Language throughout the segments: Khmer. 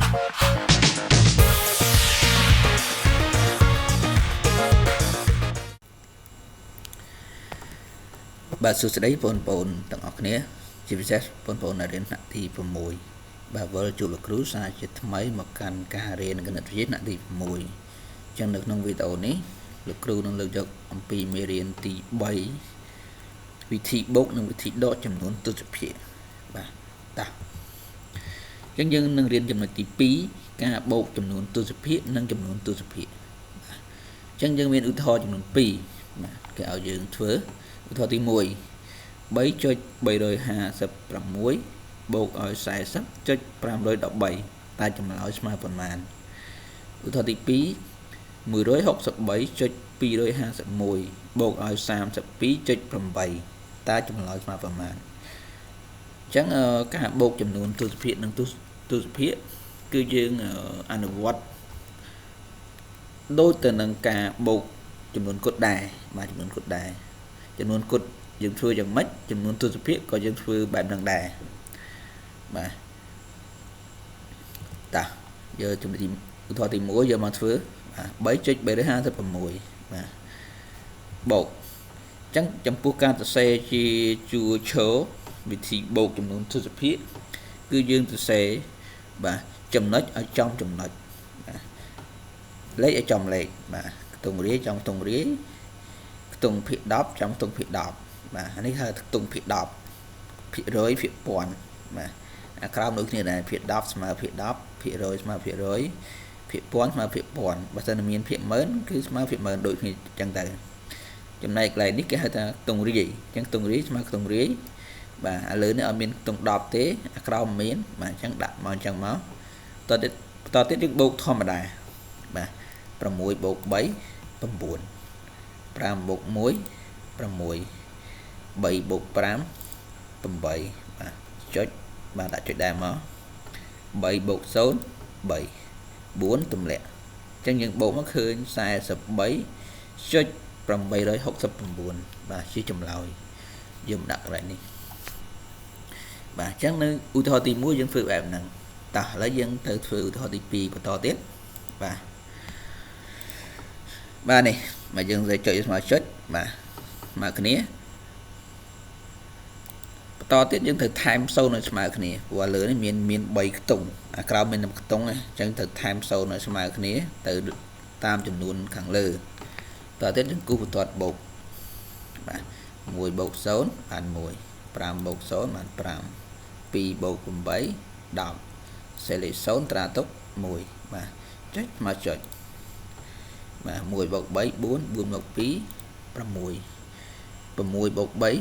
បាទសួស្តីបងប្អូនទាំងអស់គ្នាជាពិសេសបងប្អូនដែលរៀនថ្នាក់ទី6បាទវិលជួបលោកគ្រូសាជាថ្មីមកកាន់ការរៀនគណិតវិទ្យាថ្នាក់ទី6អញ្ចឹងនៅក្នុងវីដេអូនេះលោកគ្រូនឹងលើកយកអំពីមេរៀនទី3វិធីបូកនិងវិធីដកចំនួនទស្សភាគបាទតោះអញ្ចឹងយើងនឹងរៀនចំណុចទី2ការបូកចំនួនទស្សភាគនិងចំនួនទស្សភាគអញ្ចឹងយើងមានឧទាហរណ៍ចំនួន2បាទគេឲ្យយើងធ្វើឧទាហរណ៍ទី1 3.356 បូកឲ្យ 40.513 តែចម្លើយស្មើប៉ុន្មានឧទាហរណ៍ទី2 163.251 បូកឲ្យ 32.8 តែចម្លើយស្មើប៉ុន្មានអញ្ចឹងការបូកចំនួនទស្សភាគនិងទស្សភាគគឺយើងអនុវត្តដូចទៅនឹងការបូកចំនួនគុតដែរបាទចំនួនគុតដែរចំនួនគុតយើងធ្វើយ៉ាងម៉េចចំនួនទស្សភាគក៏យើងធ្វើបែបហ្នឹងដែរបាទតាយកចំណុចឧទាហរណ៍ទី1យកមកធ្វើបាទ 3.356 បាទបូកអញ្ចឹងចំពោះការសរសេរជាជួរឈរវិធីបូកចំនួនទស្សភាគគឺយើងសរសេរបាទចំណុចឲ្យចំចំណុចបាទលេខឲ្យចំលេខបាទខ្ទង់រាយចំខ្ទង់រាយខ្ទង់ភាគ10ចំខ្ទង់ភាគ10បាទនេះហៅខ្ទង់ភាគ10ភាគរយភាគពាន់បាទអាក្រោមដូចគ្នាដែរភាគ10ស្មើភាគ10ភាគរយស្មើភាគរយភាគពាន់ស្មើភាគពាន់បើសិនមានភាគម៉ឺនគឺស្មើភាគម៉ឺនដូចគ្នាអញ្ចឹងទៅចំណែកកន្លែងនេះគេហៅថាខ្ទង់រាយអញ្ចឹងខ្ទង់រាយស្មើខ្ទង់រាយបាទឥឡូវនេះអត់មានខ្ទង់10ទេអាក្រោមមានបាទអញ្ចឹងដាក់មកអញ្ចឹងមកបន្តទៀតយើងបូកធម្មតាបាទ6បូក3 9 5បូក1 6 3បូក5 8បាទចុចបាទដាក់ចុចដែរមក3បូក0 3 4ទម្លាក់អញ្ចឹងយើងបូកមកឃើញ 43.869 បាទជាចម្លើយយើងដាក់កន្លែងនេះបាទអញ្ចឹងនៅឧទាហរណ៍ទី1យើងធ្វើបែបហ្នឹងតោះឥឡូវយើងទៅធ្វើឧទាហរណ៍ទី2បន្តទៀតបាទនេះមកយើងទៅចុចស្មើចុចបាទមកគ្នាបន្តទៀតយើងត្រូវថែម0ឲ្យស្មើគ្នាព្រោះលើនេះមាន3ខ្ទង់អាក្រោមមាន1ខ្ទង់អញ្ចឹងត្រូវថែម0ឲ្យស្មើគ្នាទៅតាមចំនួនខាងលើបន្តទៀតយើងគូសបន្ទាត់បូកបាទ1បូក0បាន1 5បូក0បាន5 2បូក8 10សេលេខ0ត្រាទុក1បាទចុចមកចុចបាទ1បូក3 4 4បូក2 6 6បូក3 9បាទ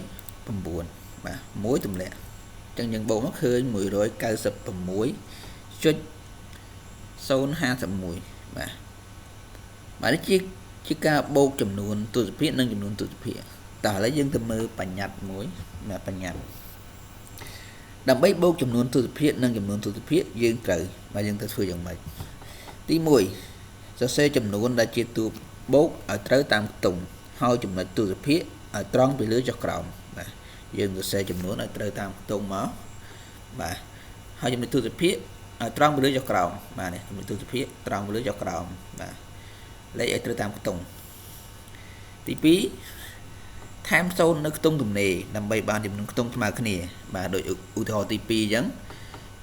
1ទម្លាក់អញ្ចឹងយើងបូកមកឃើញ 196.051 បាទនេះជាការបូកចំនួនទស្សភាគនិងចំនួនទស្សភាគតោះឥឡូវយើងទៅមើលបញ្ញត្តិមួយបាទបញ្ញត្តិដើម្បីបូកចំនួនទស្សភាគនិងចំនួនទស្សភាគយើងត្រូវបាទយើងត្រូវធ្វើយ៉ាងម៉េចទី1សរសេរចំនួនដែលជាតួបូកឲ្យត្រូវតាមខ្ទង់ហើយចំណុចទស្សភាគឲ្យត្រង់ពីលើចុះក្រោមបាទយើងសរសេរចំនួនឲ្យត្រូវតាមខ្ទង់មកបាទហើយចំណុចទស្សភាគឲ្យត្រង់ពីលើចុះក្រោមបាទនេះចំណុចទស្សភាគត្រង់ពីលើចុះក្រោមបាទលេខឲ្យត្រូវតាមខ្ទង់ទី2ថែម0នៅខ្ទង់ទំនេរដើម្បីបានចំនួនខ្ទង់ស្មើគ្នាបាទដូចឧទាហរណ៍ទី2អញ្ចឹង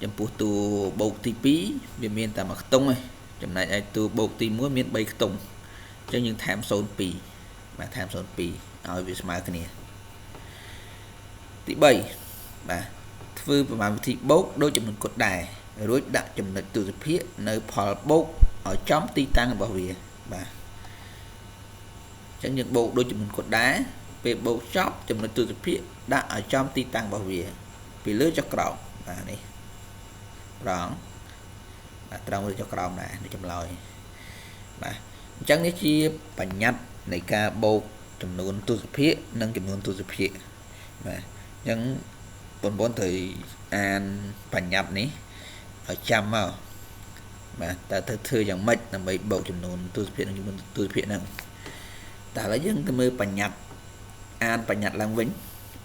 ចំពោះតួបូកទី2វាមានតែមួយខ្ទង់ឯងចំណែកឯតួបូកទី1មាន3ខ្ទង់អញ្ចឹងយើងថែម02បាទថែម02ឲ្យវាស្មើគ្នាទី3បាទធ្វើប្រមាណវិធីបូកដូចចំនួនគុតដែររួចដាក់ចំណុចទស្សភាគនៅផលបូកឲ្យចំទីតាំងរបស់វាបាទអញ្ចឹងយើងបូកដូចចំនួនគុតដែរពេលបូកចប់ចំណុចទស្សភាគដាក់ឲ្យចំទីតាំងរបស់វាពីលើចុះក្រោមបាទនេះត្រង់បាទត្រង់លើចុះក្រោមដែរនេះចម្លើយបាទអញ្ចឹងនេះជាបញ្ញត្តិនៃការបូកចំនួនទស្សភាគនិងចំនួនទស្សភាគបាទអញ្ចឹងបងប្អូនត្រូវអានបញ្ញត្តិនេះឲ្យចាំមកបាទតើត្រូវធ្វើយ៉ាងម៉េចដើម្បីបូកចំនួនទស្សភាគនិងចំនួនទស្សភាគហ្នឹងតែឥឡូវយើងទៅមើលបញ្ញត្តិអានបញ្ញត្តិឡើងវិញ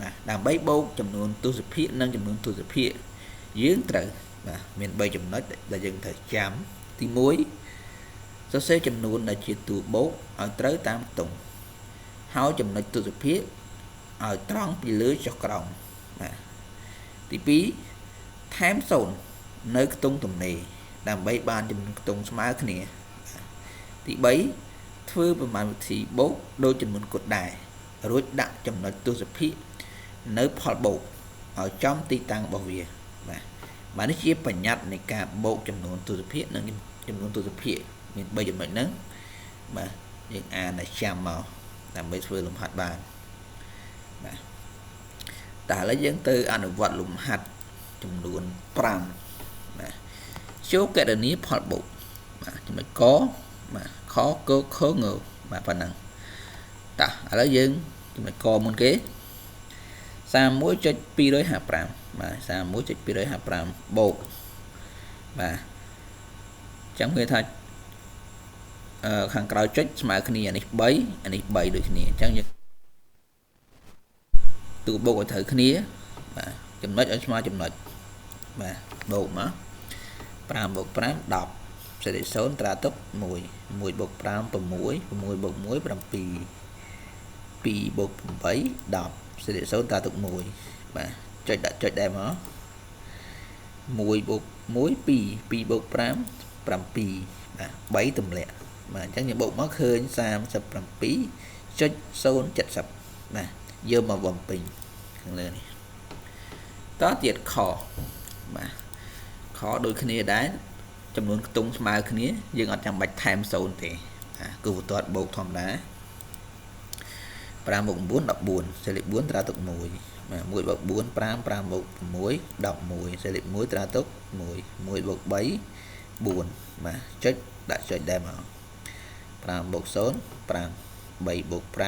បាទដើម្បីបូកចំនួនទស្សភាគនិងចំនួនទស្សភាគយើងត្រូវ បាទមាន3ចំណុចដែលយើងត្រូវចាំទី1សរសេរចំនួនដែលជាតួបូកឲ្យត្រូវតាមខ្ទង់ហើយចំណុចទស្សភាគឲ្យត្រង់ពីលើចុះក្រោមបាទទី2ថែម0នៅខ្ទង់ទំនេរដើម្បីបានចំនួនខ្ទង់ស្មើគ្នាទី3ធ្វើប្រមាណវិធីបូកដូចចំនួនគត់ដែររួចដាក់ចំណុចទស្សភាគនៅផលបូកឲ្យចំទីតាំងរបស់វាបាទនេះជាបញ្ញត្តិនៃការបូកចំនួនទស្សភាគនិងចំនួនទស្សភាគមាន3ចំណុចហ្នឹងបាទយើងអានឲ្យចាំមកដើម្បីធ្វើលំហាត់បានបាទតែឥឡូវយើងទៅអនុវត្តលំហាត់ចំនួន5បាទចូលកណនីផលបូកបាទចំណុចកបាទខកខងបាទប៉ុណ្ណឹងតោះឥឡូវយើងចំណុចកមុនគេ31.255បាទ31.255បូកបាទចាំឃើញថាខាងក្រោយចុចស្មើគ្នាអានេះ3អានេះ3ដូចគ្នាអញ្ចឹងយើងទូបូកឲ្យត្រូវគ្នាបាទចំណុចឲ្យស្មើចំណុចបាទបូកមក5បូក5 10សេរី0ត្រាទុក1 1បូក5 6 6បូក1 7 2បូក8 10សេរី0ត្រាទុក1បាទចុចដាក់ចុចដែរមក1បូក1 2 2បូក5 7បាទ3ទម្លាក់បាទអញ្ចឹងយើងបូកមកឃើញ 37.070 បាទយកមកបំពេញខាងលើនេះតទៀតខបាទខដូចគ្នាដែរចំនួនខ្ទង់ស្មើគ្នាយើងអត់ចាំបាច់ថែម0ទេគឺបន្ទាត់បូកធម្មតា5បូក9 14សេរី4ត្រាទុក1បាទ1បូក4 5 5បូក6 11សេរី1ត្រាទុក1 1បូក3 4បាទចុចដាក់ចុចដែរមក5បូក0 5 3បូក5 8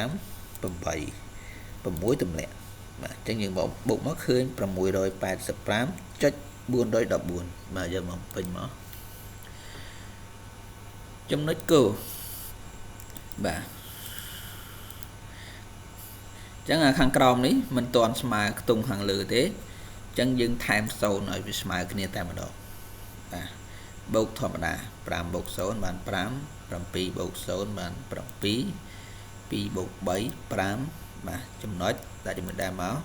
6ទម្លាក់បាទអញ្ចឹងយើងបូកមកឃើញ 685.414 បាទយកមកពេញមកចំណុចគោបាទអញ្ចឹងខាងក្រោមនេះមិនទាន់ស្មើខ្ទង់ខាងលើទេអញ្ចឹងយើងថែម0ឲ្យវាស្មើគ្នាតែម្ដងបាទបូកធម្មតា5បូក0បាន5 7បូក0បាន7 2បូក3 5បាទចំណុចដាក់ជាមួយដែរមក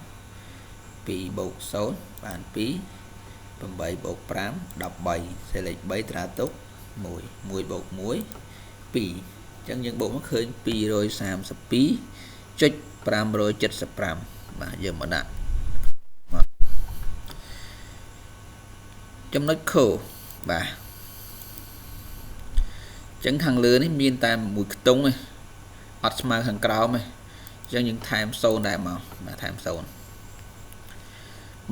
2បូក0បាន2 8បូក5 13សេលេខ3ត្រាទុក1 1បូក1 2អញ្ចឹងយើងបូកមកឃើញ 232.575 បាទយកមកដាក់ចំណុចខបាទអញ្ចឹងខាងលើនេះមានតែមួយខ្ទង់ទេអត់ស្មើខាងក្រោមទេអញ្ចឹងយើងថែម0ដែរមកបាទថែម0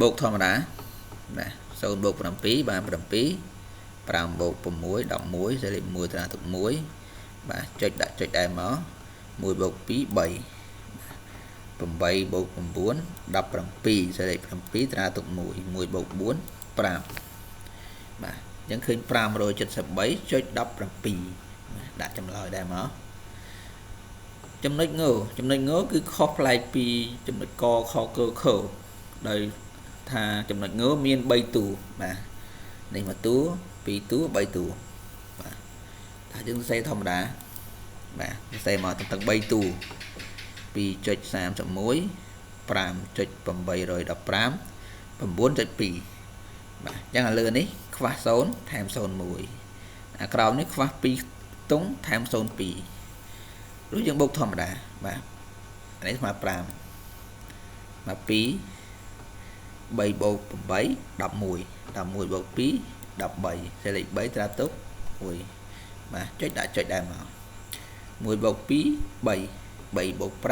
បូកធម្មតាបាទ0បូក7បាន7 5បូក6 11សេរី1ត្រាទុក1បាទចុចដាក់ចុចដែរមក1បូក2 3 8បូក9 17សេរី7ត្រាទុក1 1បូក4 5បាទអញ្ចឹងឃើញ 573.17 ដាក់ចម្លើយដែរមកចំណុចងគឺខុសប្លែកពីចំណុចកខកខដោយថាចំណុចងមាន3តួបាទនេះមួយតួ2តួ3តួបាទថាយើងសរសេរធម្មតាបាទសរសេរមកទាំង3តួ 2.31 5.815 9.2 បាទអញ្ចឹងលើនេះខ្វះ0ថែម01អាក្រោមនេះខ្វះ2តុងថែម02ឬយើងបូកធម្មតាបាទអានេះស្មើ5មក2 3បូក8 11 11បូក2 13សេលេខ3ត្រាទុក1បាទចុចដាក់ចុចដែរមក1បូក2 3 3បូក5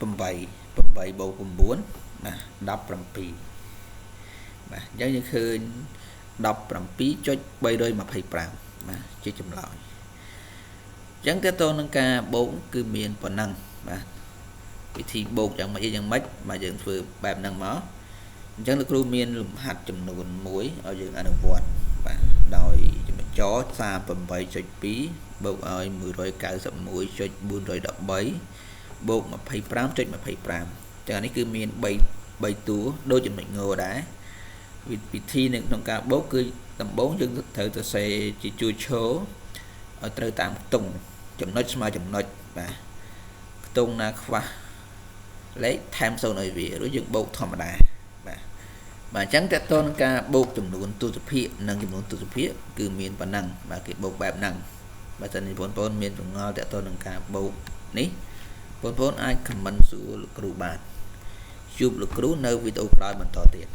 8 8បូក9បាទ17បាទអញ្ចឹងយើងឃើញ 17.325 បាទជាចម្លើយអញ្ចឹងទៅនឹងការបូកគឺមានប៉ុណ្ណឹងបាទវិធីបូកយ៉ាងម៉េចបាទយើងធ្វើបែបហ្នឹងមកអញ្ចឹងលោកគ្រូមានលំហាត់ចំនួន1ឲ្យយើងអនុវត្តបាទដោយចំណុចច38.2បូកឲ្យ 191.413 បូក 25.25 ចឹងនេះគឺមាន3តួដូចចំណុចងដែរ វិធីនៅក្នុងការបូកគឺដំបូងយើងត្រូវទៅសេជាជួរឈរឲ្យត្រូវតាមខ្ទង់ចំណុចស្មើចំណុចបាទខ្ទង់ណាខ្វះលេខថែម0ឲ្យវារួចយើងបូកធម្មតាបាទបាទអញ្ចឹងតើតើនឹងការបូកចំនួនទស្សភាគនិងចំនួនទស្សភាគគឺមានប៉ុណ្ណឹងបាទគេបូកបែបហ្នឹងបើសិនជាបងប្អូនមានចម្ងល់តើតើនឹងការបូកនេះបងប្អូនអាច comment សួរលោកគ្រូបានជួបលោកគ្រូនៅវីដេអូក្រោយបន្តទៀត